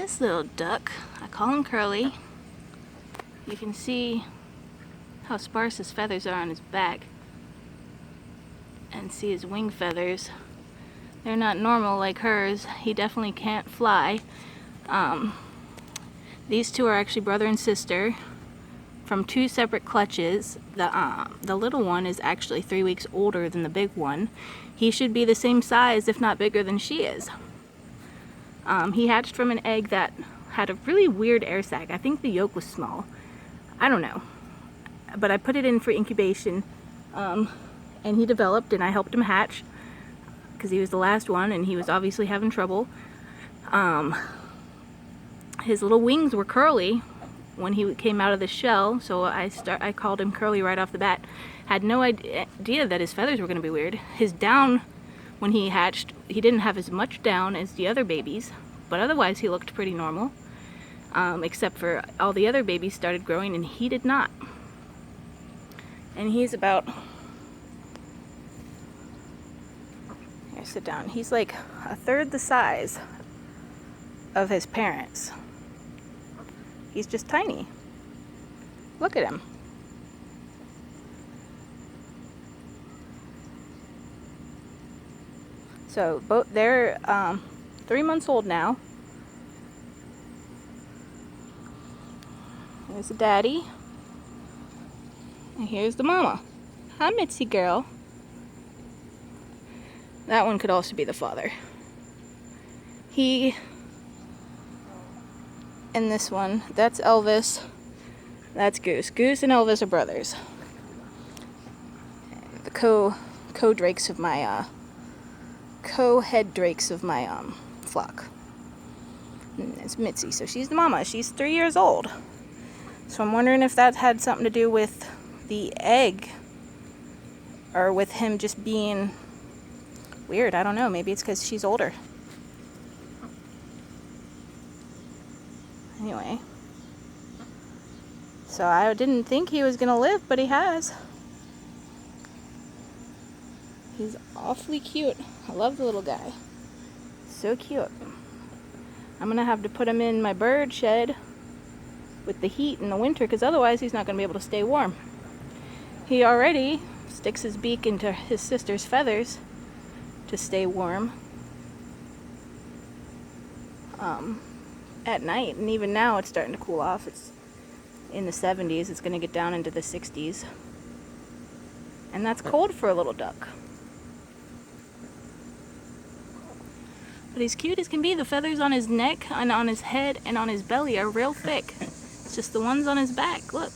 This little duck, I call him Curly. You can see how sparse his feathers are on his back and see his wing feathers. They're not normal like hers. He definitely can't fly. These two are actually brother and sister from two separate clutches. The little one is actually 3 weeks older than the big one. He should be the same size, if not bigger than she is. He hatched from an egg that had a really weird air sac. I think the yolk was small. I don't know. But I put it in for incubation, and he developed, and I helped him hatch because he was the last one and he was obviously having trouble. His little wings were curly when he came out of the shell, so I called him Curly right off the bat. Had no idea that his feathers were going to be weird. His down, when he hatched, he didn't have as much down as the other babies, but otherwise he looked pretty normal, except for all the other babies started growing and he did not. And he's about, here, sit down, he's like a third the size of his parents. He's just tiny. Look at him. So they're 3 months old now. There's the daddy. And here's the mama. Hi, Mitzi girl. That one could also be the father. And this one, that's Elvis. That's Goose. Goose and Elvis are brothers. The co-drakes of my co-head drakes of my flock. And it's Mitzi, so she's the mama. She's 3 years old. So I'm wondering if that had something to do with the egg, or with him just being weird. I don't know. Maybe it's because she's older. Anyway, so I didn't think he was gonna live, but he has. He's awfully cute. I love the little guy. So cute. I'm gonna have to put him in my bird shed with the heat in the winter, because otherwise he's not gonna be able to stay warm. He already sticks his beak into his sister's feathers to stay warm at night, and even now it's starting to cool off. It's in the 70s. It's gonna get down into the 60s, and that's cold for a little duck. But he's cute as can be. The feathers on his neck and on his head and on his belly are real thick. It's just the ones on his back, look.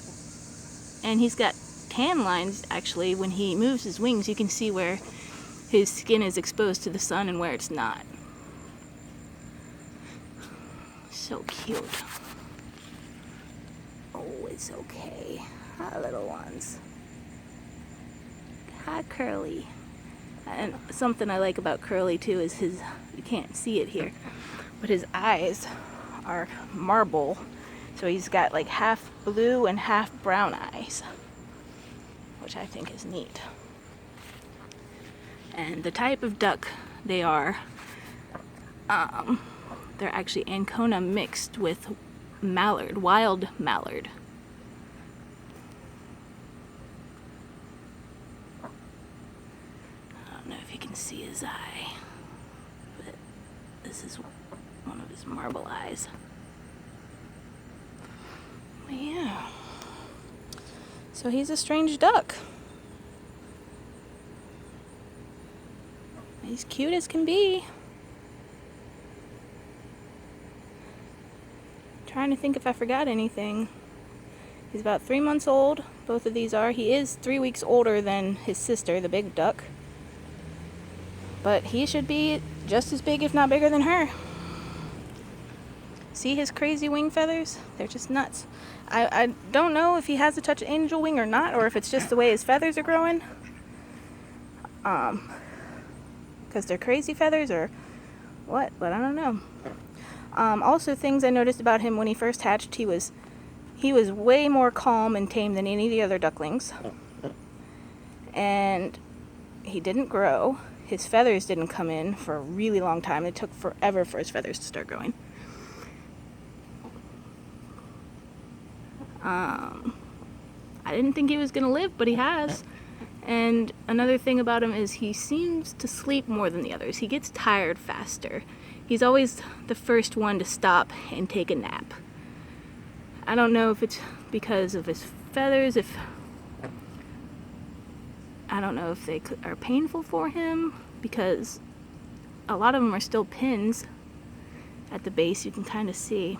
And he's got tan lines, actually. When he moves his wings, you can see where his skin is exposed to the sun and where it's not. So cute. Oh, it's okay. Hi, little ones. Hi, Curly. And something I like about Curly too is you can't see it here, but his eyes are marble. So he's got like half blue and half brown eyes, which I think is neat. And the type of duck they are, they're actually Ancona mixed with mallard, wild mallard. I don't know if you can see his eye, but this is one of his marble eyes. But yeah. So he's a strange duck. He's cute as can be. Trying to think if I forgot anything. He's about 3 months old. Both of these are. He is 3 weeks older than his sister, the big duck. But he should be just as big, if not bigger than her. See his crazy wing feathers? They're just nuts. I don't know if he has a touch of angel wing or not, or if it's just the way his feathers are growing. Because they're crazy feathers or what, but I don't know. Also, things I noticed about him when he first hatched, he was way more calm and tame than any of the other ducklings. And he didn't grow. His feathers didn't come in for a really long time. It took forever for his feathers to start growing. I didn't think he was going to live, but he has. And another thing about him is he seems to sleep more than the others. He gets tired faster. He's always the first one to stop and take a nap. I don't know if it's because of his feathers, I don't know if they are painful for him, because a lot of them are still pins at the base. You can kind of see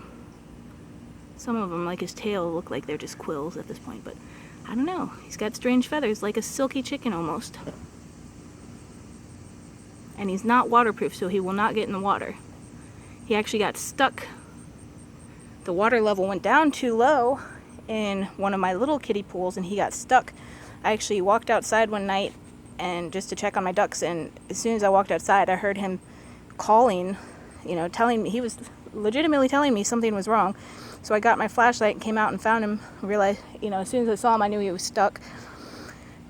some of them, like his tail, look like they're just quills at this point, but I don't know. He's got strange feathers, like a silky chicken almost. And he's not waterproof, so he will not get in the water. He actually got stuck. The water level went down too low in one of my little kiddie pools, and he got stuck. I actually walked outside one night and just to check on my ducks, and as soon as I walked outside, I heard him calling, telling me, he was legitimately telling me something was wrong. So I got my flashlight and came out and found him. Realized, as soon as I saw him, I knew he was stuck.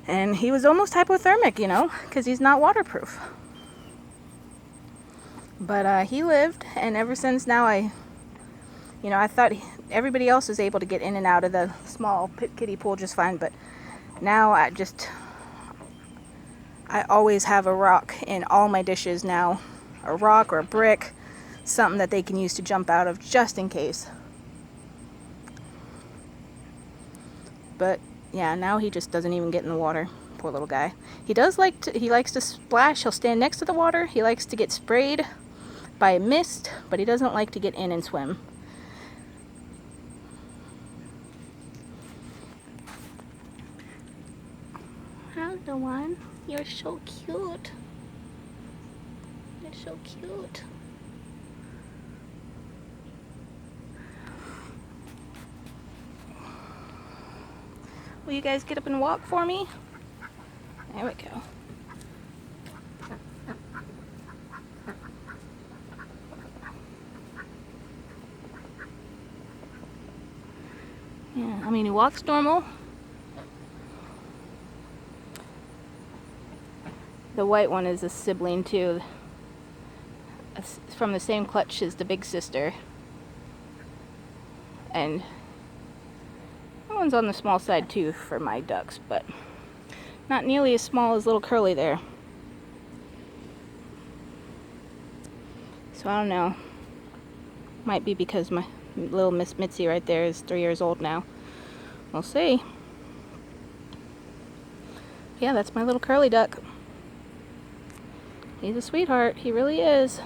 And he was almost hypothermic, because he's not waterproof. But he lived, and ever since now I thought everybody else was able to get in and out of the small kiddie pool just fine, but now I always have a rock in all my dishes now. A rock or a brick, something that they can use to jump out of just in case. But yeah, now he just doesn't even get in the water. Poor little guy. He likes to splash. He'll stand next to the water. He likes to get sprayed by a mist, but he doesn't like to get in and swim. How's the one? You're so cute. You're so cute. Will you guys get up and walk for me? There we go. Yeah, he walks normal. The white one is a sibling too. It's from the same clutch as the big sister. And that one's on the small side too for my ducks, but not nearly as small as little Curly there. So I don't know. Might be because my little Miss Mitzi right there is 3 years old now. We'll see. Yeah, that's my little Curly duck. He's a sweetheart. He really is.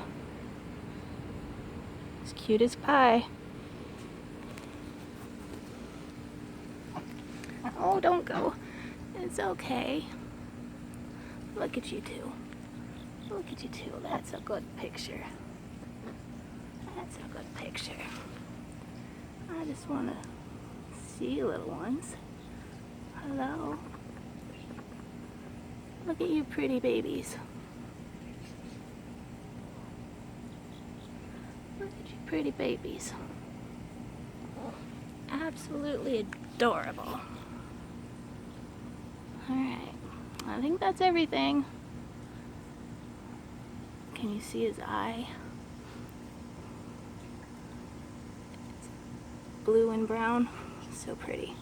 He's cute as pie. Oh, don't go. It's okay. Look at you two. Look at you two. That's a good picture. That's a good picture. I just want to see you, little ones. Hello. Look at you pretty babies. Look at you pretty babies. Absolutely adorable. Alright, I think that's everything. Can you see his eye? It's blue and brown. So pretty.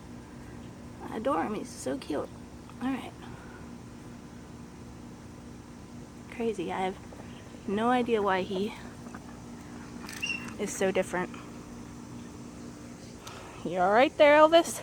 I adore him. He's so cute. Alright. Crazy. I have no idea why he is so different. You alright there, Elvis?